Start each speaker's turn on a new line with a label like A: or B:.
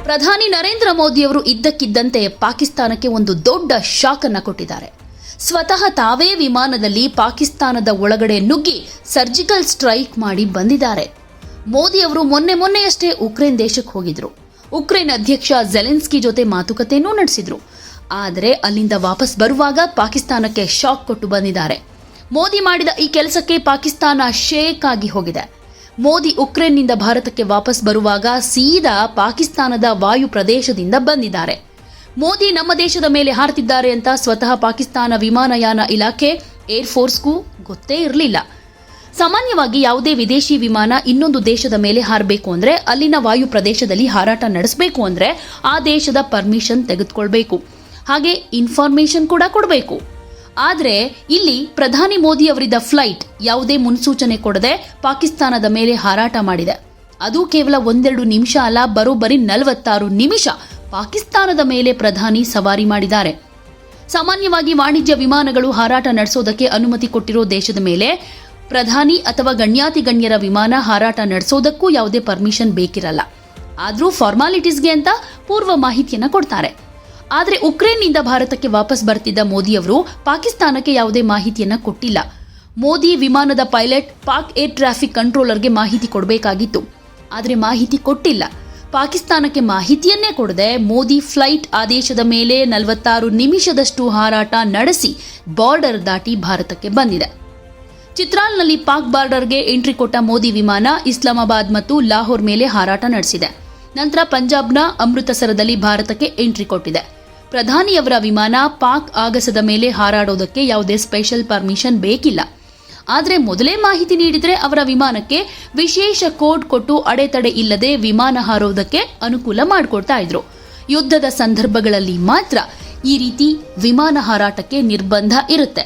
A: ಪ್ರಧಾನಿ ನರೇಂದ್ರ ಮೋದಿಯವರು ಇದ್ದಕ್ಕಿದ್ದಂತೆ ಪಾಕಿಸ್ತಾನಕ್ಕೆ ಒಂದು ದೊಡ್ಡ ಶಾಕ್ ಅನ್ನು ಕೊಟ್ಟಿದ್ದಾರೆ. ಸ್ವತಃ ತಾವೇ ವಿಮಾನದಲ್ಲಿ ಪಾಕಿಸ್ತಾನದ ಒಳಗಡೆ ನುಗ್ಗಿ ಸರ್ಜಿಕಲ್ ಸ್ಟ್ರೈಕ್ ಮಾಡಿ ಬಂದಿದ್ದಾರೆ. ಮೋದಿಯವರು ಮೊನ್ನೆಯಷ್ಟೇ ಉಕ್ರೇನ್ ದೇಶಕ್ಕೆ ಹೋಗಿದ್ರು. ಉಕ್ರೇನ್ ಅಧ್ಯಕ್ಷ ಝೆಲೆನ್ಸ್ಕಿ ಜೊತೆ ಮಾತುಕತೆಯನ್ನೂ ನಡೆಸಿದ್ರು. ಆದರೆ ಅಲ್ಲಿಂದ ವಾಪಸ್ ಬರುವಾಗ ಪಾಕಿಸ್ತಾನಕ್ಕೆ ಶಾಕ್ ಕೊಟ್ಟು ಬಂದಿದ್ದಾರೆ. ಮೋದಿ ಮಾಡಿದ ಈ ಕೆಲಸಕ್ಕೆ ಪಾಕಿಸ್ತಾನ ಶೇಕ್ ಆಗಿ ಹೋಗಿದೆ. ಮೋದಿ ಉಕ್ರೇನ್ನಿಂದ ಭಾರತಕ್ಕೆ ವಾಪಸ್ ಬರುವಾಗ ಸೀದಾ ಪಾಕಿಸ್ತಾನದ ವಾಯು ಪ್ರದೇಶದಿಂದ ಬಂದಿದ್ದಾರೆ. ಮೋದಿ ನಮ್ಮ ದೇಶದ ಮೇಲೆ ಹಾರುತ್ತಿದ್ದಾರೆ ಅಂತ ಸ್ವತಃ ಪಾಕಿಸ್ತಾನ ವಿಮಾನಯಾನ ಇಲಾಖೆ ಏರ್ಫೋರ್ಸ್ಗೂ ಗೊತ್ತೇ ಇರಲಿಲ್ಲ. ಸಾಮಾನ್ಯವಾಗಿ ಯಾವುದೇ ವಿದೇಶಿ ವಿಮಾನ ಇನ್ನೊಂದು ದೇಶದ ಮೇಲೆ ಹಾರಬೇಕು ಅಂದ್ರೆ ಅಲ್ಲಿನ ವಾಯು ಪ್ರದೇಶದಲ್ಲಿ ಹಾರಾಟ ನಡೆಸಬೇಕು ಅಂದ್ರೆ ಆ ದೇಶದ ಪರ್ಮಿಷನ್ ತೆಗೆದುಕೊಳ್ಬೇಕು, ಹಾಗೆ ಇನ್ಫಾರ್ಮೇಶನ್ ಕೂಡ ಕೊಡಬೇಕು. ಆದರೆ ಇಲ್ಲಿ ಪ್ರಧಾನಿ ಮೋದಿ ಅವರಿದ್ದ ಫ್ಲೈಟ್ ಯಾವುದೇ ಮುನ್ಸೂಚನೆ ಕೊಡದೆ ಪಾಕಿಸ್ತಾನದ ಮೇಲೆ ಹಾರಾಟ ಮಾಡಿದೆ. ಅದು ಕೇವಲ 1-2 ನಿಮಿಷ ಅಲ್ಲ, ಬರೋಬ್ಬರಿ 46 ನಿಮಿಷ ಪಾಕಿಸ್ತಾನದ ಮೇಲೆ ಪ್ರಧಾನಿ ಸವಾರಿ ಮಾಡಿದ್ದಾರೆ. ಸಾಮಾನ್ಯವಾಗಿ ವಾಣಿಜ್ಯ ವಿಮಾನಗಳು ಹಾರಾಟ ನಡೆಸೋದಕ್ಕೆ ಅನುಮತಿ ಕೊಟ್ಟಿರೋ ದೇಶದ ಮೇಲೆ ಪ್ರಧಾನಿ ಅಥವಾ ಗಣ್ಯರ ವಿಮಾನ ಹಾರಾಟ ನಡೆಸೋದಕ್ಕೂ ಯಾವುದೇ ಪರ್ಮಿಷನ್ ಬೇಕಿರಲ್ಲ. ಆದರೂ ಫಾರ್ಮಾಲಿಟೀಸ್ಗೆ ಅಂತ ಪೂರ್ವ ಮಾಹಿತಿಯನ್ನ ಕೊಡ್ತಾರೆ. ಆದರೆ ಉಕ್ರೇನ್ನಿಂದ ಭಾರತಕ್ಕೆ ವಾಪಸ್ ಬರ್ತಿದ್ದ ಮೋದಿಯವರು ಪಾಕಿಸ್ತಾನಕ್ಕೆ ಯಾವುದೇ ಮಾಹಿತಿಯನ್ನ ಕೊಟ್ಟಿಲ್ಲ. ಮೋದಿ ವಿಮಾನದ ಪೈಲಟ್ ಪಾಕ್ ಏರ್ ಟ್ರಾಫಿಕ್ ಕಂಟ್ರೋಲರ್ಗೆ ಮಾಹಿತಿ ಕೊಡಬೇಕಾಗಿತ್ತು, ಆದರೆ ಮಾಹಿತಿ ಕೊಟ್ಟಿಲ್ಲ. ಪಾಕಿಸ್ತಾನಕ್ಕೆ ಮಾಹಿತಿಯನ್ನೇ ಕೊಡದೆ ಮೋದಿ ಫ್ಲೈಟ್ ಆ ದೇಶದ ಮೇಲೆ 46 ನಿಮಿಷದಷ್ಟು ಹಾರಾಟ ನಡೆಸಿ ಬಾರ್ಡರ್ ದಾಟಿ ಭಾರತಕ್ಕೆ ಬಂದಿದೆ. ಚಿತ್ರಾಲ್ನಲ್ಲಿ ಪಾಕ್ ಬಾರ್ಡರ್ಗೆ ಎಂಟ್ರಿ ಕೊಟ್ಟ ಮೋದಿ ವಿಮಾನ ಇಸ್ಲಾಮಾಬಾದ್ ಮತ್ತು ಲಾಹೋರ್ ಮೇಲೆ ಹಾರಾಟ ನಡೆಸಿದೆ. ನಂತರ ಪಂಜಾಬ್ನ ಅಮೃತಸರದಲ್ಲಿ ಭಾರತಕ್ಕೆ ಎಂಟ್ರಿ ಕೊಟ್ಟಿದೆ. ಪ್ರಧಾನಿಯವರ ವಿಮಾನ ಪಾಕ್ ಆಗಸದ ಮೇಲೆ ಹಾರಾಡೋದಕ್ಕೆ ಯಾವುದೇ ಸ್ಪೆಷಲ್ ಪರ್ಮಿಷನ್ ಬೇಕಿಲ್ಲ. ಆದರೆ ಮೊದಲೇ ಮಾಹಿತಿ ನೀಡಿದ್ರೆ ಅವರ ವಿಮಾನಕ್ಕೆ ವಿಶೇಷ ಕೋಡ್ ಕೊಟ್ಟು ಅಡೆತಡೆ ಇಲ್ಲದೆ ವಿಮಾನ ಹಾರೋದಕ್ಕೆ ಅನುಕೂಲ ಮಾಡಿಕೊಡ್ತಾ ಇದ್ರು. ಯುದ್ಧದ ಸಂದರ್ಭಗಳಲ್ಲಿ ಮಾತ್ರ ಈ ರೀತಿ ವಿಮಾನ ಹಾರಾಟಕ್ಕೆ ನಿರ್ಬಂಧ ಇರುತ್ತೆ.